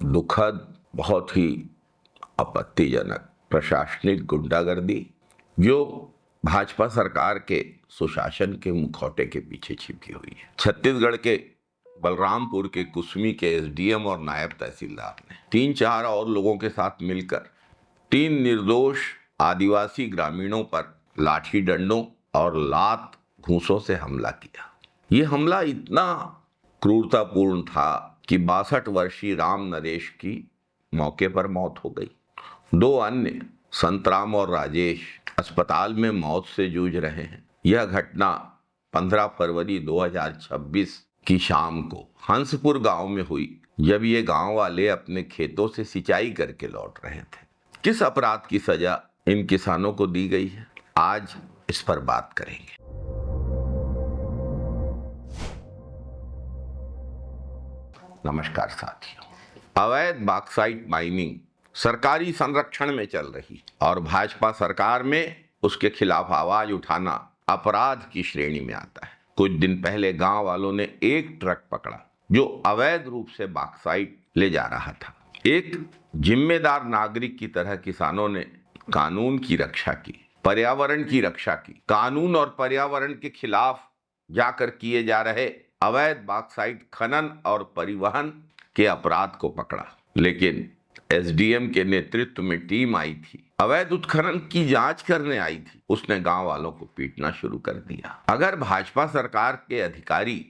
दुखद, बहुत ही आपत्तिजनक प्रशासनिक गुंडागर्दी जो भाजपा सरकार के सुशासन के मुखौटे के पीछे छिपी हुई है। छत्तीसगढ़ के बलरामपुर के कुसमी के एसडीएम और नायब तहसीलदार ने 3-4 और लोगों के साथ मिलकर 3 निर्दोष आदिवासी ग्रामीणों पर लाठी डंडों और लात घूंसों से हमला किया। ये हमला इतना क्रूरतापूर्ण था कि 62 वर्षीय राम नरेश की मौके पर मौत हो गई। 2 अन्य संतराम और राजेश अस्पताल में मौत से जूझ रहे हैं। यह घटना 15 फरवरी 2026 की शाम को हंसपुर गांव में हुई, जब ये गांव वाले अपने खेतों से सिंचाई करके लौट रहे थे। किस अपराध की सजा इन किसानों को दी गई है, आज इस पर बात करेंगे। नमस्कार साथियों। अवैध बॉक्साइट माइनिंग सरकारी संरक्षण में चल रही और भाजपा सरकार में उसके खिलाफ आवाज उठाना अपराध की श्रेणी में आता है। कुछ दिन पहले गांव वालों ने एक ट्रक पकड़ा जो अवैध रूप से बॉक्साइट ले जा रहा था। एक जिम्मेदार नागरिक की तरह किसानों ने कानून की रक्षा की, पर्यावरण की रक्षा की। कानून और पर्यावरण के खिलाफ जाकर किए जा रहे अवैध बॉक्साइट खनन और परिवहन के अपराध को पकड़ा। लेकिन एसडीएम के नेतृत्व में टीम आई थी, अवैध उत्खनन की जांच करने आई थी। उसने गांव वालों को पीटना शुरू कर दिया। अगर भाजपा सरकार के अधिकारी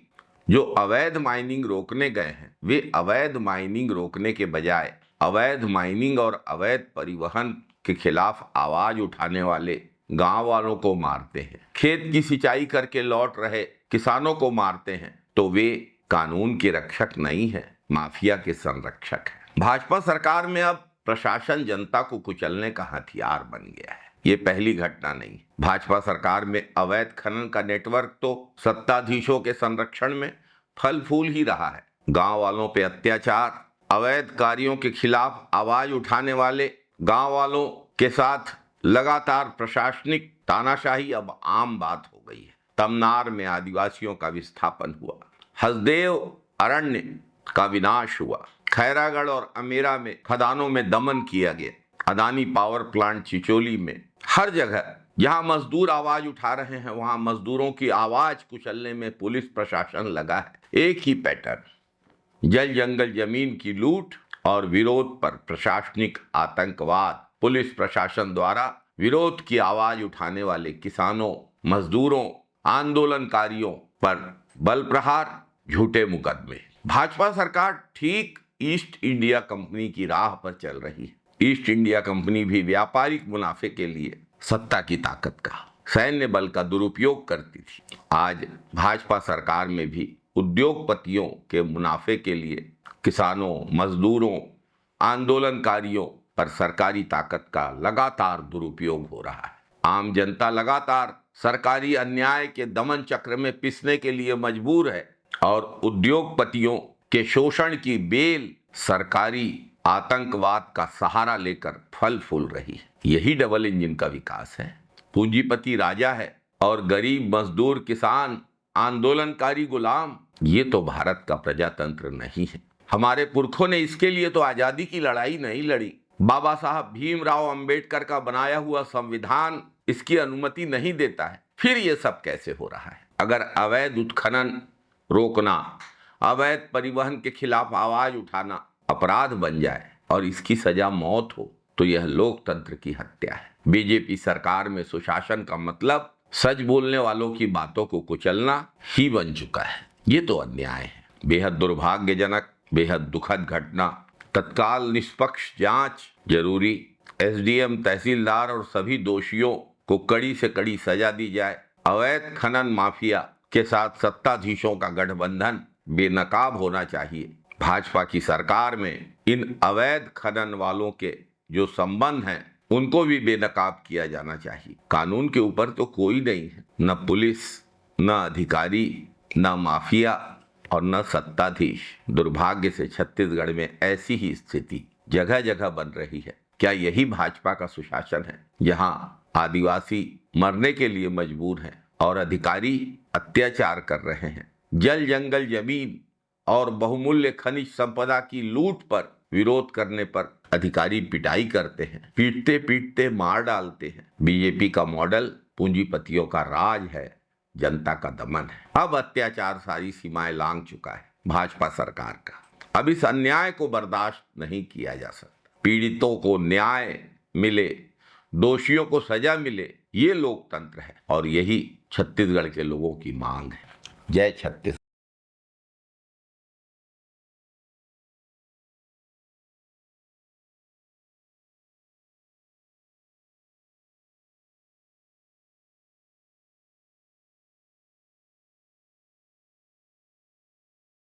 जो अवैध माइनिंग रोकने गए हैं, वे अवैध माइनिंग रोकने के बजाय अवैध माइनिंग और अवैध परिवहन के खिलाफ आवाज उठाने वाले गांव वालों को मारते हैं, खेत की सिंचाई करके लौट रहे किसानों को मारते हैं, तो वे कानून के रक्षक नहीं है, माफिया के संरक्षक है। भाजपा सरकार में अब प्रशासन जनता को कुचलने का हथियार बन गया है। ये पहली घटना नहीं। भाजपा सरकार में अवैध खनन का नेटवर्क तो सत्ताधीशों के संरक्षण में फल फूल ही रहा है। गांव वालों पे अत्याचार, अवैध कार्यों के खिलाफ आवाज उठाने वाले गांव वालों के साथ लगातार प्रशासनिक तानाशाही अब आम बात हो गई है। तमनार में आदिवासियों का विस्थापन हुआ, हसदेव अरण्य का विनाश हुआ, खैरागढ़ और अमेरा में खदानों में दमन किया गया, अदानी पावर प्लांट चिचोली में, हर जगह जहां मजदूर आवाज उठा रहे हैं वहां मजदूरों की आवाज कुचलने में पुलिस प्रशासन लगा है। एक ही पैटर्न, जल जंगल जमीन की लूट और विरोध पर प्रशासनिक आतंकवाद। पुलिस प्रशासन द्वारा विरोध की आवाज उठाने वाले किसानों, मजदूरों, आंदोलनकारियों पर बल प्रहार, झूठे मुकदमे। भाजपा सरकार ठीक ईस्ट इंडिया कंपनी की राह पर चल रही है। ईस्ट इंडिया कंपनी भी व्यापारिक मुनाफे के लिए सत्ता की ताकत का, सैन्य बल का दुरुपयोग करती थी। आज भाजपा सरकार में भी उद्योगपतियों के मुनाफे के लिए किसानों, मजदूरों, आंदोलनकारियों पर सरकारी ताकत का लगातार दुरुपयोग हो रहा है। आम जनता लगातार सरकारी अन्याय के दमन चक्र में पिसने के लिए मजबूर है और उद्योगपतियों के शोषण की बेल सरकारी आतंकवाद का सहारा लेकर फल फूल रही है। यही डबल इंजन का विकास है। पूंजीपति राजा है और गरीब मजदूर, किसान, आंदोलनकारी गुलाम। ये तो भारत का प्रजातंत्र नहीं है। हमारे पुरखों ने इसके लिए तो आजादी की लड़ाई नहीं लड़ी। बाबा साहब भीमराव अंबेडकर का बनाया हुआ संविधान इसकी अनुमति नहीं देता है। फिर ये सब कैसे हो रहा है? अगर अवैध उत्खनन रोकना, अवैध परिवहन के खिलाफ आवाज उठाना अपराध बन जाए और इसकी सजा मौत हो, तो यह लोकतंत्र की हत्या है। बीजेपी सरकार में सुशासन का मतलब सच बोलने वालों की बातों को कुचलना ही बन चुका है। ये तो अन्याय है, बेहद दुर्भाग्यजनक, बेहद दुखद घटना। तत्काल निष्पक्ष जांच जरूरी। एसडीएम, तहसीलदार और सभी दोषियों को कड़ी से कड़ी सजा दी जाए। अवैध खनन माफिया के साथ सत्ताधीशों का गठबंधन बेनकाब होना चाहिए। भाजपा की सरकार में इन अवैध खनन वालों के जो संबंध हैं उनको भी बेनकाब किया जाना चाहिए। कानून के ऊपर तो कोई नहीं है, न पुलिस, न अधिकारी, न माफिया और न सत्ताधीश। दुर्भाग्य से छत्तीसगढ़ में ऐसी ही स्थिति जगह जगह बन रही है। क्या यही भाजपा का सुशासन है, जहां आदिवासी मरने के लिए मजबूर हैं और अधिकारी अत्याचार कर रहे हैं? जल जंगल जमीन और बहुमूल्य खनिज संपदा की लूट पर विरोध करने पर अधिकारी पिटाई करते हैं, पीटते पीटते मार डालते हैं। बीजेपी का मॉडल पूंजीपतियों का राज है, जनता का दमन है। अब अत्याचार सारी सीमाएं लांघ चुका है भाजपा सरकार का। अब इस अन्याय को बर्दाश्त नहीं किया जा सकता। पीड़ितों को न्याय मिले, दोषियों को सजा मिले, ये लोकतंत्र है और यही छत्तीसगढ़ के लोगों की मांग है। जय छत्तीसगढ़।